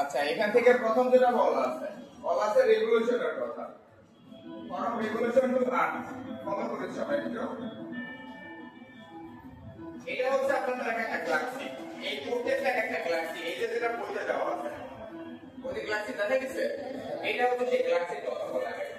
আচ্ছা, এখান থেকে প্রথম যেটা বলা আছে রেগুলেশনের কথা। Form regulation to earn follow করেছে সবাই একটু। এটা হচ্ছে আপনাদের একটা গ্যালাক্সি, এই প্রত্যেকটা একটা গ্যালাক্সি। এই যে যেটা বলতে দেওয়া আছে ওই গ্যালাক্সি দেখা গেছে, এটা হচ্ছে সেই গ্যালাক্সির কথা বলা হয়।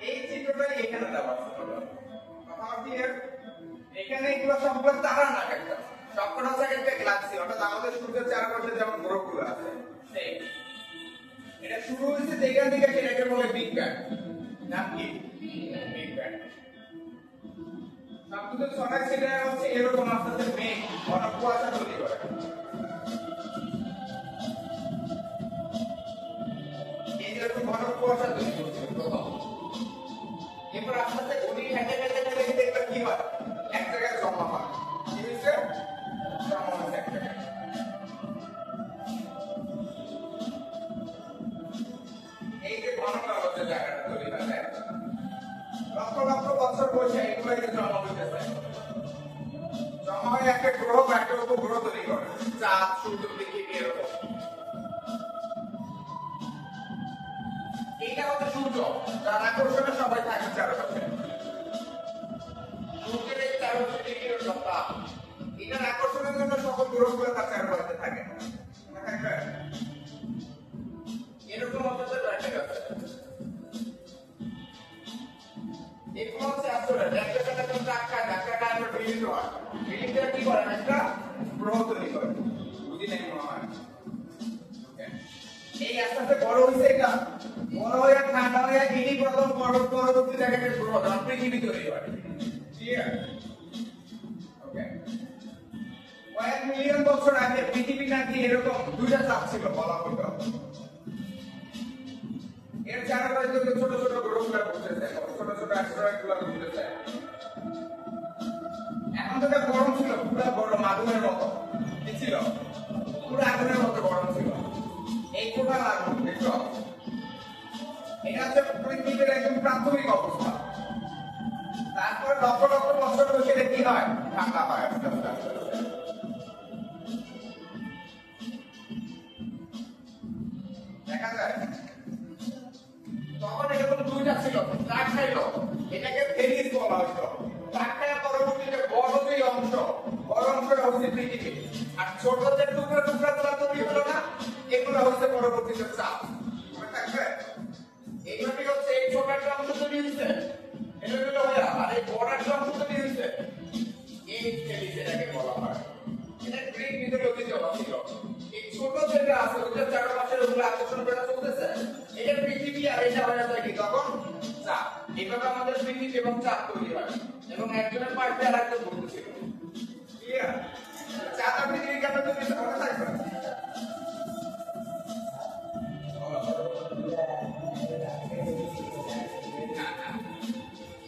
এই চিত্রটাই এখানে দেওয়া আছে। কথা ক্লিয়ার? এখানে এগুলো সবগুলো তারা না, একটা সবকটা হচ্ছে একটা গ্যালাক্সি, অর্থাৎ আমাদের সূর্যের চারপাশে যেমন গ্রহগুলো আছে সেই। এটা শুরু হয়েছে যেখান থেকে, সেটাকে বলে বিগ ব্যাং। নাম কি? Big bang. সবকিছু ছড়ায় সেটা হচ্ছে এরকম আস্তে আস্তে মেঘ অনেক কুয়াশা তৈরি করে। এই যেরকম ঘন কুয়াশা তৈরি করছে প্রথম, এরপর আস্তে আস্তে ঘুরি হেঁটে হেঁটে হেঁটে দেখবে কি হয়, এক জায়গায় জমা হয়। কি হয়েছে? জমা হয়েছে এক জায়গায়। এই যে ঘনটা হচ্ছে জায়গাটা তৈরি হয়, লক্ষ লক্ষ বছর বসে এগুলো জমা হইতেছে। জমা হয়ে একটা গ্রহ বা একটা উপগ্রহ তৈরি করে, চাঁদ, সূর্য, পৃথিবী এরকম। এইটা হচ্ছে সূর্য, যার আকর্ষণে সবাই থাকে চারপাশে। সূর্যের এই চারপাশে পৃথিবীর সত্তা, এটার আকর্ষণের জন্য সকল গ্রহগুলো তার চারপাশে থাকে। এরকম হচ্ছে প্ল্যানেট আছে। এগুলো হচ্ছে আসলে একটা সাথে একটা ধাক্কা আমরা বিলীন হয়। বিলীনটা কি করে? একটা গ্রহ তৈরি করে। বুঝি নাই মনে হয়। এই আস্তে আস্তে বড় হয়েছে, এটা বড় হয়ে ঠান্ডা হয়ে ইনি প্রথম পরবর্তী জায়গায় গ্রহ যখন পৃথিবী তৈরি হয়। ক্লিয়ার? ওকে। কয়েক মিলিয়ন বছর আগে পৃথিবী নাকি এরকম দুইটা চাপ ছিল বলা হতো। এর চারপাশে ছোট ছোট গ্রহগুলো ঘুরতেছে, ছোট ছোট অ্যাস্টেরয়েড গুলো ঘুরতেছে। এখন তো গরম ছিল, পুরো গরম আগুনের মতো। কি ছিল? পুরো আগুনের মতো গরম ছিল। এই টোটাল আগুন দেখো, এটা হচ্ছে পৃথিবীর একদম প্রাথমিক অবস্থা। তারপর লক্ষ লক্ষ বছর বসে কি হয়? ঠান্ডা হয় আস্তে আস্তে আস্তে আস্তে। দেখা যায় তখন এরকম দুইটা ছিল, চার খাইল, এটাকে ভেনিস বলা হতো। চার খাইয়া পরবর্তীতে বড় যে অংশ, বড় অংশটা হচ্ছে পৃথিবী, আর ছোট যে টুকরা টুকরা গুলা তৈরি হলো না, এগুলো হচ্ছে পরবর্তীতে চাপ। মনে থাকবে? এইভাবে হচ্ছে এই ছোট একটা অংশ তৈরি হয়েছে, এটা হলো ভাইয়া, আর এই বড় একটা অংশ তৈরি হয়েছে, এই হেলিস এটাকে বলা হয়। এটা গ্রিক মিথোলজিতে ছিল। এই ছোট যেটা আছে ওটার চারপাশে ওগুলো আকর্ষণ করে চলতেছে, এটা পৃথিবী, আর এটা হয়ে যায় কি তখন চাপ। এইভাবে আমাদের পৃথিবী এবং চাপ তৈরি হয়, এবং একজনের পাশে আর একটা ঘুরতেছিল। ক্লিয়ার? চাপ আর পৃথিবী কেন তৈরি হয়েছে মনে থাকবে?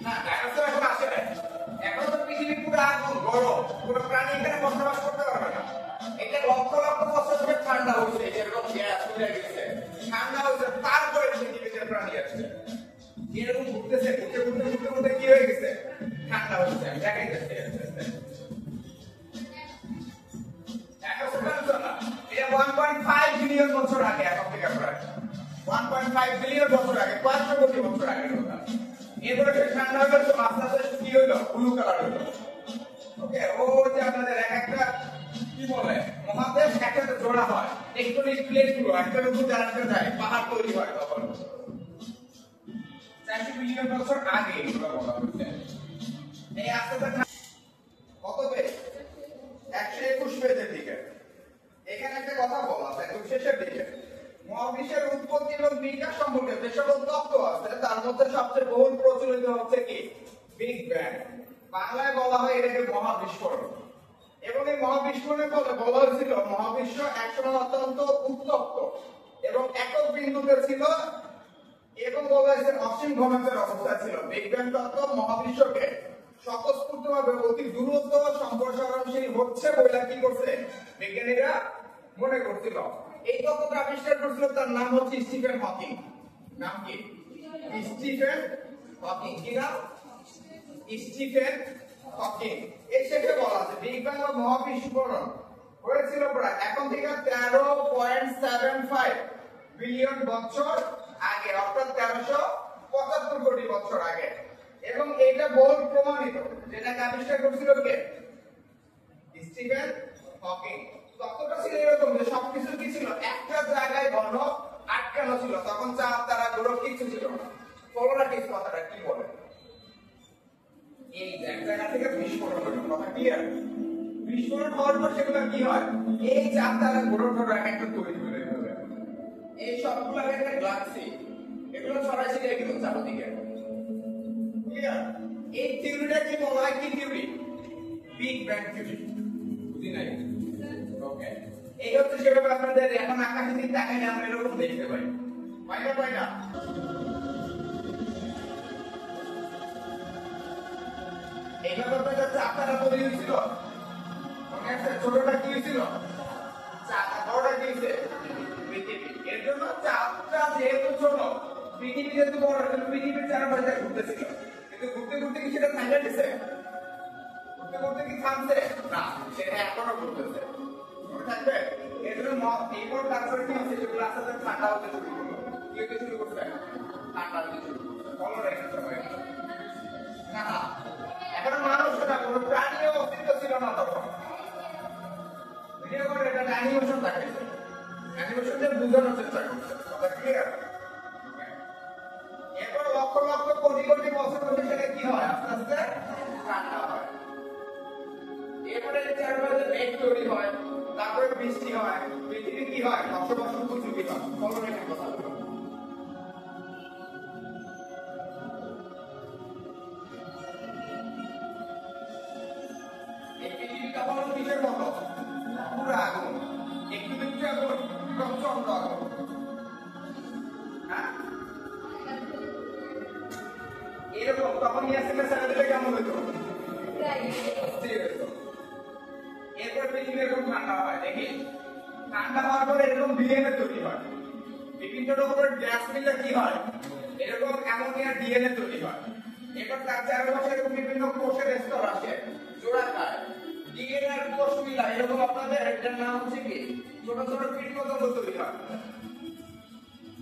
না, ডাইনোসর এখন আসে নাই। এখন তো পৃথিবী পুরো আগুন, গরম, কোনো প্রাণী এখানে বসবাস করতে পারবে না। এটা লক্ষ লক্ষ বছর ধরে ঠান্ডা হয়েছে, যেরকম গ্যাস হয়ে গেছে, ঠান্ডা হয়েছে, তারপরে পৃথিবীতে প্রাণী আসছে। এরকম ঘুরতেছে, ঘুরতে ঘুরতে ঘুরতে ঘুরতে কি হয়ে গেছে? ঠান্ডা হচ্ছে। আমি দেখাইতেছি আস্তে আস্তে। এটা 1.5 বিলিয়ন বছর আগে, এখন থেকে প্রায় 1.5 বিলিয়ন বছর আগে, 500 কোটি বছর আগের কথা। এরপরে ঠান্ডা হয়ে গেল, আস্তে আস্তে কি হইলো? ব্লু কালার হইলো। ওকে, ও যে আপনাদের এক একটা কি বলে মহাদেশ একসাথে জোড়া হয়, টেকটনিক প্লেট গুলো একটার উপর আরেকটা যায়, পাহাড় তৈরি হয় তখন। 400 বিলিয়ন বছর আগে এগুলো বলা হচ্ছে। এই আস্তে আস্তে কত পেজ? 121 পেজের দিকে এখানে একটা কথা বলা আছে একদম শেষের দিকে। মহাবিশ্বের উৎপত্তি এবং বিকাশ সম্পর্কে যে সকল তত্ত্ব আছে তার মধ্যে সবচেয়ে বহুল প্রচলিত হচ্ছে কি? Big bang. বাংলায় বলা হয় এটাকে মহাবিস্ফোরণ। এবং এই মহাবিস্ফোরণের ফলে বলা হয়েছিল মহাবিশ্ব একসময় অত্যন্ত উত্তপ্ত এবং একক বিন্দুতে ছিল, এবং বলা হয়েছে অসীম ঘনত্বের অবস্থা ছিল। বিগ ব্যাং তত্ত্ব মহাবিশ্বকে স্বতঃস্ফূর্তভাবে অতি দূরত্ব সম্প্রসারণশীল হচ্ছে বলে কি করছে বিজ্ঞানীরা মনে করছিল। এই তত্ত্বটা আবিষ্কার করেছিল, তার নাম হচ্ছে স্টিফেন হকিং। নাম কি? Stephen Hawking. কি নাম? Stephen Hawking. এই শেষে বলা আছে বিগ ব্যাং বা মহাবিস্ফোরণ হয়েছিল প্রায় এখন থেকে 13.75 বিলিয়ন বছর আগে, অর্থাৎ 1375 কোটি বছর আগে। এবং এটা বহু প্রমাণিত, যেটাকে আবিষ্কার করেছিল কে? Stephen Hawking. তত্ত্বটা ছিল এরকম যে সবকিছু কি ছিল, একটা জায়গায় ঘন আটকানো ছিল, তখন চাঁদ তারা গ্রহ কিছু ছিল না। পোলারিটিস কথাটা কি বলে? এই এক জায়গা থেকে বিস্ফোরণ হলো, কথা ক্লিয়ার? বিস্ফোরণ হওয়ার পর সেগুলো কি হয়, এই চাঁদ তারা গ্রহ একটা তৈরি হয়ে যাবে। এই সবগুলো একটা গ্যালাক্সি, এগুলো ছড়াই ছিটিয়ে গেল চারদিকে। ক্লিয়ার? এই থিওরিটা কি বলা হয়, কি থিওরি? Big bang theory. বুঝি নাই? ওকে, এই হচ্ছে সেভাবে আপনাদের এখন আকাশের দিকে তাকাইলে আমরা এরকম দেখতে পাই। পাই না? এইভাবে আপনাদের চাঁদটা তৈরি হয়েছিল, মনে আছে? ছোটটা কি হয়েছিল? চাঁদ। বড়টা কি হয়েছে? পৃথিবী। এর জন্য চাঁদটা যেহেতু ছোট, পৃথিবী যেহেতু বড়, পৃথিবীর চারপাশে ঘুরতেছিল। কিন্তু ঘুরতে ঘুরতে কি সেটা থামে গেছে? ঘুরতে ঘুরতে কি থামছে? না, সেটা এখনো ঘুরতেছে। মনে থাকবে? এর জন্য এইবার তারপরে কি হচ্ছে, সেগুলো আস্তে আস্তে ঠান্ডা হতে শুরু করলো। কি হতে শুরু করছে? ঠান্ডা হতে শুরু করছে। ফলো রেখেছে না, এখন মানুষটা কোনো প্রাণীর অস্তিত্ব ছিল না তখন। ভিডিও করে এটা অ্যানিমেশন দেখাইছে, অ্যানিমেশন দিয়ে বোঝানোর চেষ্টা করছে। কথা ক্লিয়ার? এরপর লক্ষ লক্ষ কোটি কোটি বছর ধরে সেটা কি হয়, আস্তে আস্তে ঠান্ডা হয়। এরপরে চারপাশে মেঘ তৈরি হয়, তারপরে বৃষ্টি হয়, পৃথিবী কি হয়, বসবাস উপযোগী হয়। ফলো রেখে কথা বলবো। কিসের মতো? পুরো আগুন, একটু একটু আগুন, প্রচন্ড আগুন। এরকম তখন ইয়াসিনের স্যালারিটা কেমন হইতো? এরপর পৃথিবী এরকম ঠান্ডা হয়, দেখি ঠান্ডা হওয়ার পরে এরকম ডিএনএ তৈরি হয়। বিভিন্ন রকমের গ্যাস মিলে কি হয়, এরকম অ্যামোনিয়া ডিএনএ তৈরি হয়। এরপর তার চারপাশে এরকম বিভিন্ন কোষের স্তর আসে, জোড়া খায়। ডিএনএর কোষ মিলা এরকম আপনাদের এটার নাম হচ্ছে কি, ছোট ছোট কীটপতঙ্গ তৈরি হয়।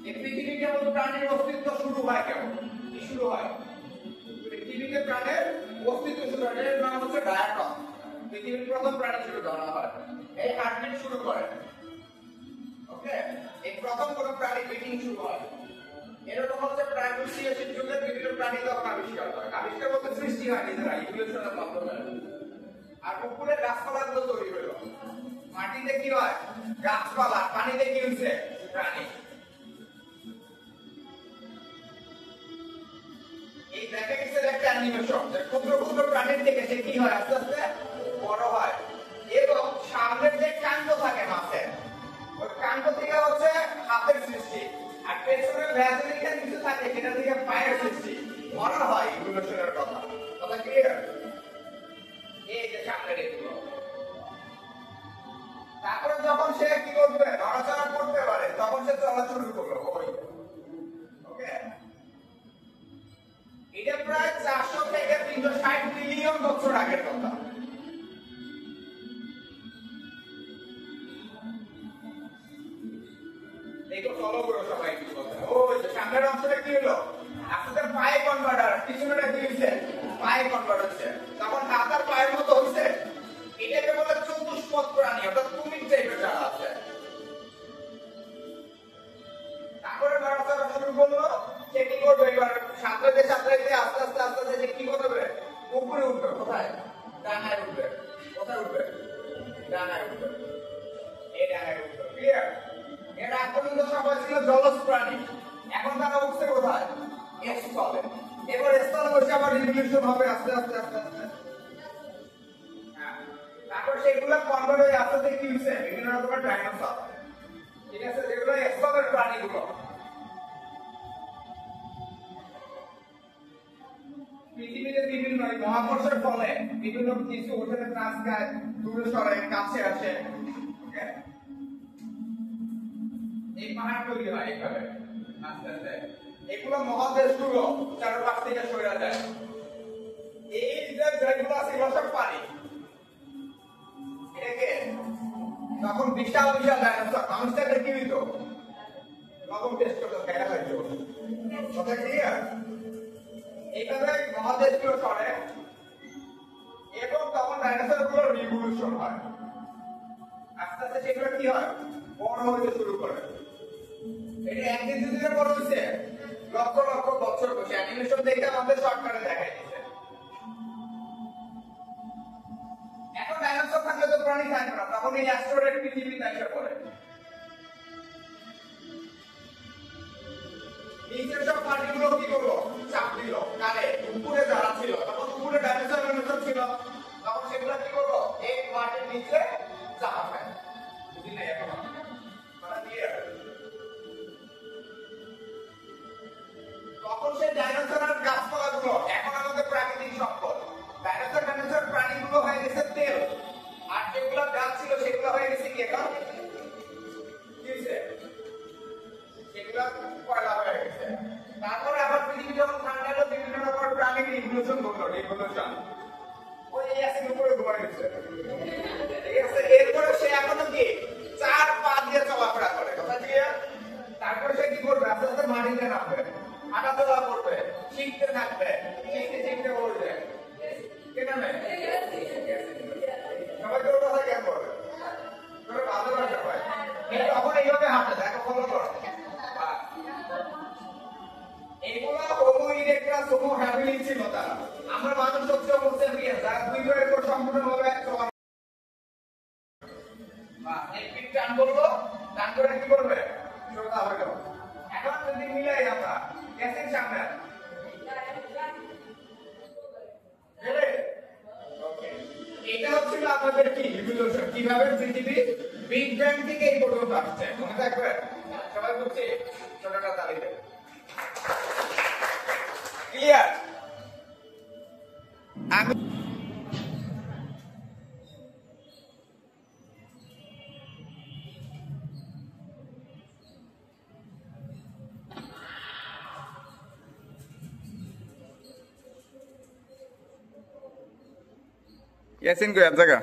এই পৃথিবী কেমন প্রাণীর অস্তিত্ব শুরু হয়, কেমন কি শুরু হয়? পৃথিবীতে প্রাণের অস্তিত্ব শুরু হয়, এর নাম হচ্ছে ডায়াটম। পৃথিবীর প্রথম প্রাণী শুরু ধরা হয়, এই হার্টবিট শুরু করে। ওকে, এই প্রথম কোন প্রাণী ব্রিডিং শুরু হয়। এরকম হচ্ছে প্রাগৈতিহাসিক যুগে বিভিন্ন প্রাণী তখন আবিষ্কার হয়। আবিষ্কার বলতে সৃষ্টি হয় নিজেরা, ইভলিউশনের মাধ্যমে। আর উপরে গাছপালাগুলো তৈরি হলো। মাটিতে কি হয়, গাছপালা। পানিতে কি হচ্ছে, প্রাণী। এই দেখা গেছে একটা অ্যানিমেশন, যে ক্ষুদ্র ক্ষুদ্র প্রাণীর থেকে সে কি হয়, আস্তে আস্তে বড় হয়। এবং সামনের যে কাণ্ড থাকে মাছের, ওই কাণ্ড থেকে হচ্ছে হাতের সৃষ্টি। আর পেছনের ভ্যাসেলিটা কিছু থাকে, সেটা থেকে পায়ের সৃষ্টি। বড় হয় ইভলিউশনের কথা। কথা ক্লিয়ার? এই যে সামনের এগুলো। তারপরে যখন সে কি করবে, নড়াচড়া করতে পারে, তখন সে চলা শুরু করলো। ওকে, এটা প্রায় 400 থেকে 360 বিলিয়ন বছর আগের কথা। দেখো ফলো করো সবাই কি বলছে। ওই যে সামনের অংশটা কি হলো, আস্তে পায়ে কনভার্টার, পিছনেটা কি হচ্ছে, পায়ে কনভার্ট হচ্ছে। তখন হাত আর পায়ের মতো হচ্ছে। এটাকে বলে চতুষ্পদ প্রাণী, অর্থাৎ কুমির টাইপের যারা আছে। তারপরে নড়াচড়া শুরু করলো, সে কি করবে, এবার সাঁতরাইতে সাঁতরাইতে আস্তে আস্তে আস্তে আস্তে সে কি করবে, উপরে উঠবে। কোথায়? ডানায় উঠবে। কোথায় উঠবে? ডানায় উঠবে। এই ডানায় উঠবে। ক্লিয়ার? এর আগ পর্যন্ত সবাই ছিল জলজ প্রাণী, এখন তারা উঠছে কোথায়, স্থলে। এবার স্থলে বসে আবার রিভলিউশন হবে আস্তে আস্তে আস্তে আস্তে। তারপর সেগুলো কনভার্ট হয়ে আস্তে আস্তে কি হচ্ছে, বিভিন্ন রকমের ডাইনোসর। ঠিক আছে, যেগুলো স্থলের প্রাণীগুলো। পৃথিবীতে বিভিন্ন মহাকর্ষের ফলে বিভিন্ন কিছু ওখানে কাজ খায়, দূরে সরে কাছে আসে। এই পাহাড় তৈরি হয় এইভাবে আস্তে আস্তে। এগুলো মহাদেশগুলো চারপাশ থেকে সরে যায়। এই যে যেগুলো আছে ইভলিউশন হয়, আস্তে আস্তে সেগুলো কি হয়, বড় হতে শুরু করে। এটা একদিন দুদিনে বড় হয়েছে, লক্ষ লক্ষ বছর বসে অ্যানিমেশন দেখে আমাদের শর্টকাটে দেখাই দিচ্ছে। এখন ডাইনোসর থাকলে তো প্রাণী থাকবে না, তখন এই অ্যাস্ট্রয়েড পৃথিবীতে এসে পড়ে। নিচের সব পার্টিগুলো কি করলো, চাপ দিল কারে, উপরে যারা ছিল, তখন উপরে ডাইনোসর ছিল, তখন সেগুলো কি করলো, এই মাটির নিচে চাপাবে। বুঝি নাই এখন মানে ক্লিয়ার? তখন সেই ডাইনোসর আর গাছপালাগুলো এখন আমাদের প্রাকৃতিক সম্পদ। ডাইনোসর প্রাণীগুলো হয়ে গেছে তেল, আর যেগুলো গাছ ছিল সেগুলো হয়ে গেছে কি এখন কি হয়েছে, সেগুলো কয়লা হয়ে গেছে। তারপরে আবার পৃথিবী যখন ঠান্ডা হলো, বিভিন্ন রকম প্রাণীর ইভলিউশন ঘটলো, রিভলিউশন ওই অ্যাসিড উপরে ঘুরে গেছে। ঠিক আছে, এরপরে সে এখনো কি চার পা দিয়ে চলাফেরা করে, কথা ক্লিয়ার? তারপরে সে কি করবে, আস্তে আস্তে মাটিতে নামবে, হাঁটা চলা করবে, শিখতে থাকবে, শিখতে শিখতে বলবে কে নামে সবাই তোর কথা কেন বলে, তোর ভালো লাগে সবাই তখন এইভাবে হাঁটে, দেখো ফলো করো। এগুলা হোমো ইরেক্টাস হোমো হ্যাবিলিস ছিল তারা। আমরা মানুষ হচ্ছে হোমো সেপিয়েন্স, যারা দুই পায়ের উপর সম্পূর্ণভাবে চলা। এই পিঠ টান করলো, টান করে কি করবে, সোজা হয়ে গেল। এখন যদি মিলাই আমরা গ্যাসের সামনে এটা হচ্ছিল আমাদের কি ইভলিউশন, কিভাবে পৃথিবী বিগ ব্যাং থেকে এই পর্যন্ত আসছে, মনে থাকবে? সবাই বুঝছি? ছোটটা তালিকা ক্লিয়ার? আমি ইয়াসিন কই এক জায়গা